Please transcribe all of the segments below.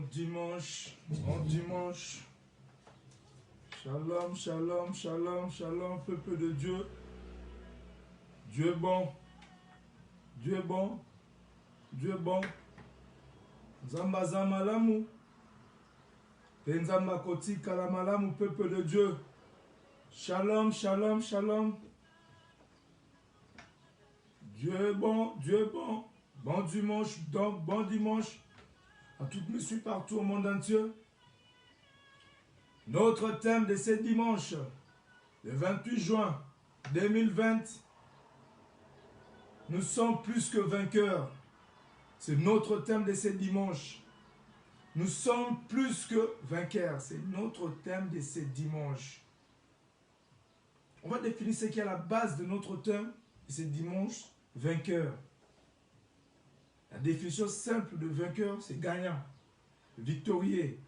dimanche, bon dimanche. Shalom, shalom, shalom, shalom, peuple de Dieu. Dieu est bon. Dieu est bon. Dieu est bon. Zamba zamalamu. Tenzamba koti kalamalamu, peuple de Dieu. Shalom, shalom, shalom. Dieu est bon, Dieu est bon. Bon dimanche, donc bon dimanche à toutes mes suites partout au monde entier. Notre thème de ce dimanche, le 28 juin 2020, nous sommes plus que vainqueurs. C'est notre thème de ce dimanche. Nous sommes plus que vainqueurs. C'est notre thème de ce dimanche. On va définir ce qui est à la base de notre thème de ce dimanche, vainqueur. La définition simple de vainqueur, c'est gagnant, victorieux.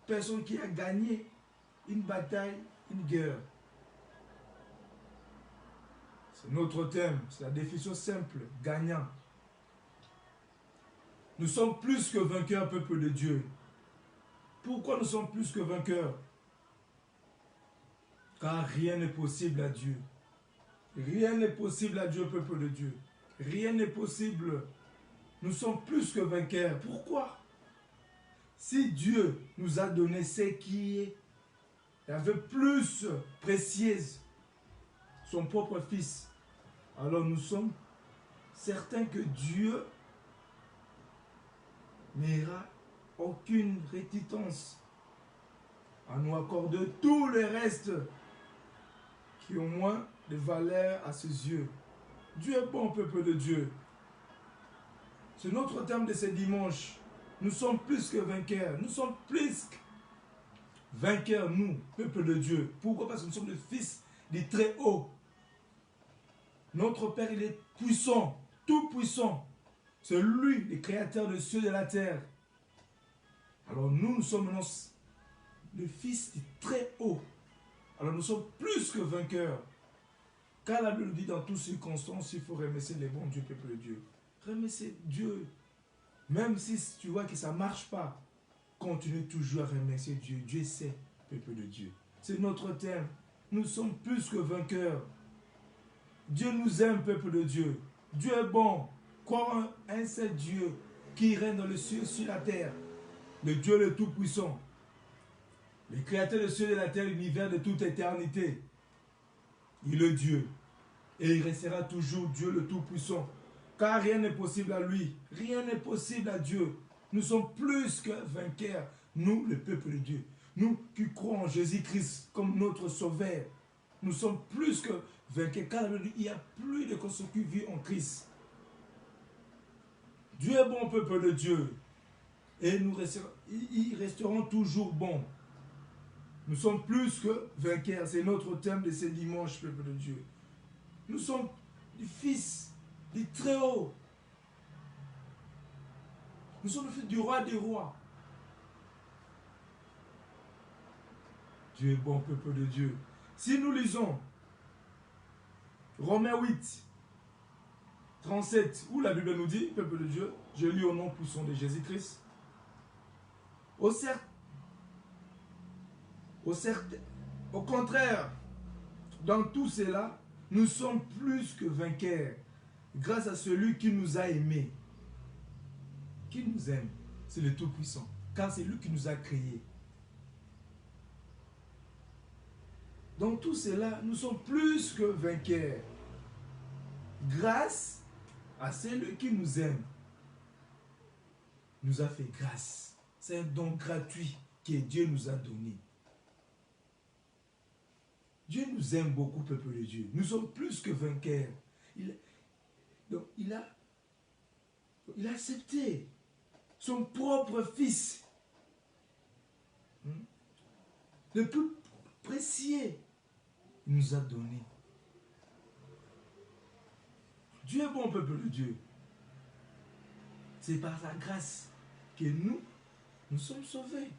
Personne qui a gagné une bataille, une guerre. C'est notre thème, c'est la définition simple, gagnant. Nous sommes plus que vainqueurs, peuple de Dieu. Pourquoi nous sommes plus que vainqueurs? Car rien n'est possible à Dieu. Rien n'est possible à Dieu, peuple de Dieu. Rien n'est possible. Nous sommes plus que vainqueurs. Pourquoi? Si Dieu nous a donné ce qui est avait plus précieuse, son propre Fils, alors nous sommes certains que Dieu n'aura aucune réticence à nous accorder tout le reste qui ont moins de valeur à ses yeux. Dieu est bon, peuple de Dieu. C'est notre thème de ce dimanche. Nous sommes plus que vainqueurs. Nous sommes plus que vainqueurs, nous, peuple de Dieu. Pourquoi? Parce que nous sommes le Fils du Très-Haut. Notre Père, il est puissant, tout puissant. C'est lui, le créateur des cieux et de la terre. Alors nous sommes le Fils du Très-Haut. Alors nous sommes plus que vainqueurs. Car la Bible dit dans toutes circonstances, il faut remercier les bons dieux, peuple de Dieu. Remercier Dieu. Même si tu vois que ça ne marche pas, continue toujours à remercier Dieu. Dieu sait, peuple de Dieu. C'est notre thème. Nous sommes plus que vainqueurs. Dieu nous aime, peuple de Dieu. Dieu est bon. Croire en un seul Dieu qui règne dans le ciel et sur la terre. Le Dieu le Tout-Puissant. Le Créateur des cieux et de la terre, l'univers de toute éternité. Il est Dieu. Et il restera toujours Dieu le Tout-Puissant. Car rien n'est possible à lui. Rien n'est possible à Dieu. Nous sommes plus que vainqueurs. Nous, le peuple de Dieu. Nous qui croyons en Jésus-Christ comme notre sauveur. Nous sommes plus que vainqueurs. Car il n'y a plus de ceux qui vivent en Christ. Dieu est bon, peuple de Dieu. Et ils resteront toujours bons. Nous sommes plus que vainqueurs. C'est notre thème de ce dimanche, peuple de Dieu. Nous sommes du Fils du Très-Haut. Nous sommes le Fils du Roi des Rois. Dieu est bon, peuple de Dieu. Si nous lisons Romains 8, 37, où la Bible nous dit, peuple de Dieu, je lis au nom puissant de Jésus-Christ. Au contraire, dans tout cela, nous sommes plus que vainqueurs grâce à celui qui nous a aimés. Qui nous aime? C'est le Tout-Puissant, car c'est lui qui nous a créés. Dans tout cela, nous sommes plus que vainqueurs grâce à celui qui nous aime. Il nous a fait grâce. C'est un don gratuit que Dieu nous a donné. Dieu nous aime beaucoup, peuple de Dieu. Nous sommes plus que vainqueurs. Donc, il a accepté son propre Fils. Le plus précieux, il nous a donné. Dieu est bon, peuple de Dieu. C'est par sa grâce que nous sommes sauvés.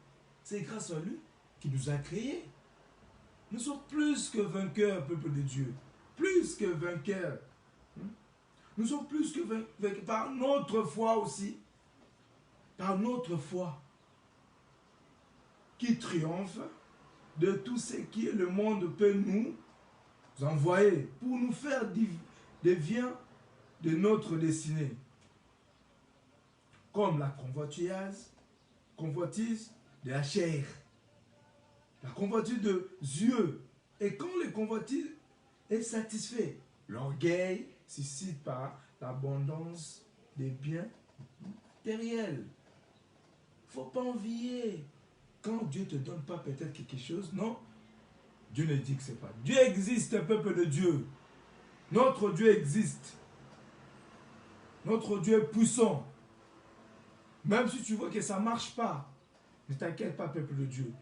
C'est grâce à lui qui nous a créés. Nous sommes plus que vainqueurs, peuple de Dieu. Plus que vainqueurs. Nous sommes plus que vainqueurs par notre foi aussi. Par notre foi. qui triomphe de tout ce que le monde peut nous envoyer pour nous faire devient de notre destinée. Comme la convoitise de la chair, la convoitise de yeux. Et quand le convoitise est satisfait, l'orgueil suscite par l'abondance des biens matériels. Il ne faut pas envier. Quand Dieu ne te donne pas peut-être quelque chose, non, Dieu ne dit que ce n'est pas. Dieu existe, peuple de Dieu. Notre Dieu existe. Notre Dieu est puissant. Même si tu vois que ça ne marche pas, ne t'inquiète pas, peuple de Dieu.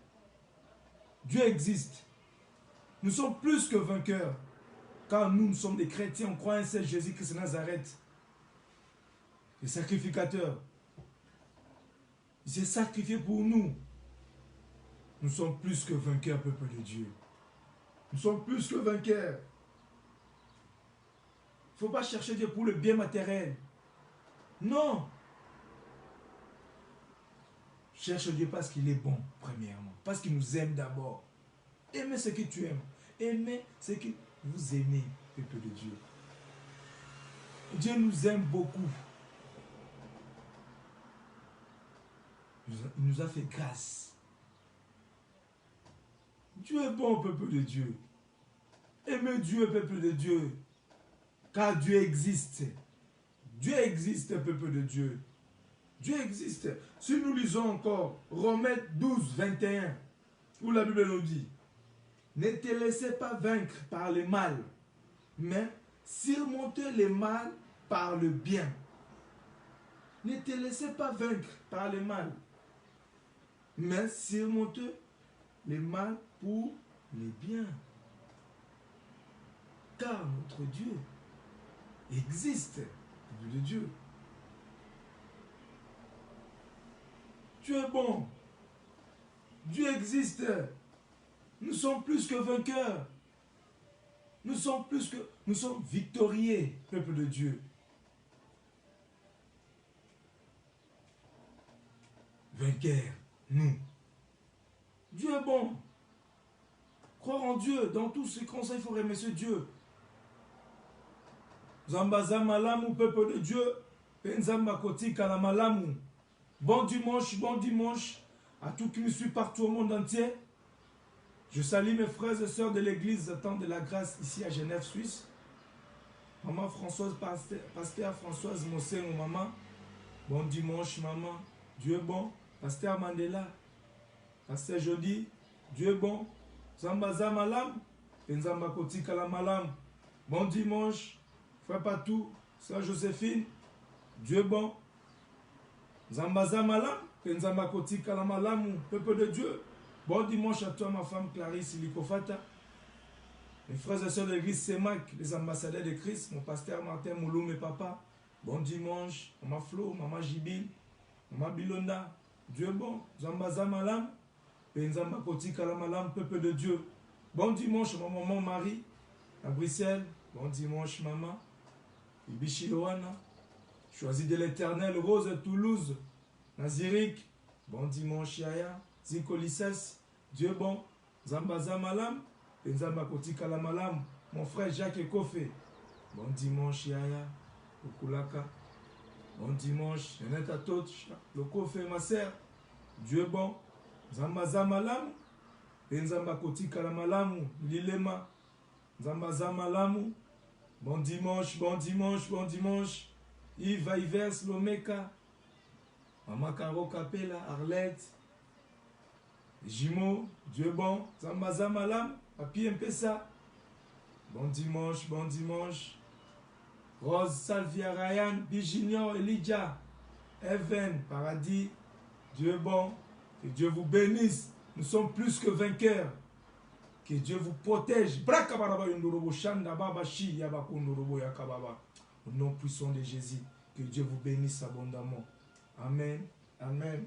Dieu existe. Nous sommes plus que vainqueurs. Car nous sommes des chrétiens, on croit en Seigneur Jésus-Christ de Nazareth. Le sacrificateur. Il s'est sacrifié pour nous. Nous sommes plus que vainqueurs, peuple de Dieu. Nous sommes plus que vainqueurs. Il ne faut pas chercher Dieu pour le bien matériel. Non. Cherche Dieu parce qu'il est bon, premièrement. Parce qu'il nous aime d'abord. Aimez ce que tu aimes. Aimez ce que vous aimez, peuple de Dieu. Dieu nous aime beaucoup. Il nous a fait grâce. Dieu est bon, peuple de Dieu. Aimez Dieu, peuple de Dieu. Car Dieu existe. Dieu existe, peuple de Dieu. Dieu existe. Si nous lisons encore Romains 12, 21, où la Bible nous dit, ne te laissez pas vaincre par le mal, mais surmontez le mal par le bien. Ne te laissez pas vaincre par le mal, mais surmontez le mal pour le bien. Car notre Dieu existe, peuple de Dieu. Dieu est bon. Dieu existe. Nous sommes plus que vainqueurs. Nous sommes victorieux, peuple de Dieu. Vainqueurs, nous. Dieu est bon. Croire en Dieu, dans tous ces conseils, il faut aimer ce Dieu. Zambaza malamu, peuple de Dieu. Penzamba koti kalamalamu. Bon dimanche à tous qui nous suivent partout au monde entier. Je salue mes frères et sœurs de l'église Temps de la Grâce ici à Genève, Suisse. Maman Françoise, pasteur Françoise Mossé, mon maman. Bon dimanche, maman. Dieu est bon. Pasteur Mandela. Pasteur Jody. Dieu est bon. Zambaza malam. Penzamba koti kalamalam. Bon dimanche. Frère Patou. Sœur Joséphine. Dieu est bon. Zambaza malam, Penzamba koti kalamalamu, peuple de Dieu. Bon dimanche à toi, ma femme Clarisse Likofata. Mes frères et sœurs de l'église Semac, les ambassadeurs de Christ, mon pasteur Martin Mouloum et papa. Bon dimanche, maman Flo, maman Jibil, maman Bilonda. Dieu est bon. Zambaza malam, Penzamba koti kalamalam, peuple de Dieu. Bon dimanche, ma maman Marie, à Bruxelles. Bon dimanche, maman. Ibishi Loana. Choisi de l'Éternel, Rose de Toulouse, Nazirik, bon dimanche Yaya, Ziko Lissès, Dieu bon, Zambaza Malam, Penzamba Koti Kalamalam, mon frère Jacques Ekofé, bon dimanche Yaya, Okulaka, bon dimanche, Yaneta Tot, le Kofé ma sœur, Dieu bon, Zambaza Malam, Penzamba Koti Kalamalam, Lilema, Zambaza Malam, bon dimanche, bon dimanche, bon dimanche. Yves Ivers Lomeka, Maman Caro Capella, Arlette, Jimo, Dieu bon, Zambaza Malam, Papi Mpessa, bon dimanche, bon dimanche. Rose Salvia Ryan, Bijinior, Elijah, Evan, Paradis, Dieu bon, que Dieu vous bénisse, nous sommes plus que vainqueurs. Que Dieu vous protège. Au nom puissant de Jésus, que Dieu vous bénisse abondamment. Amen. Amen.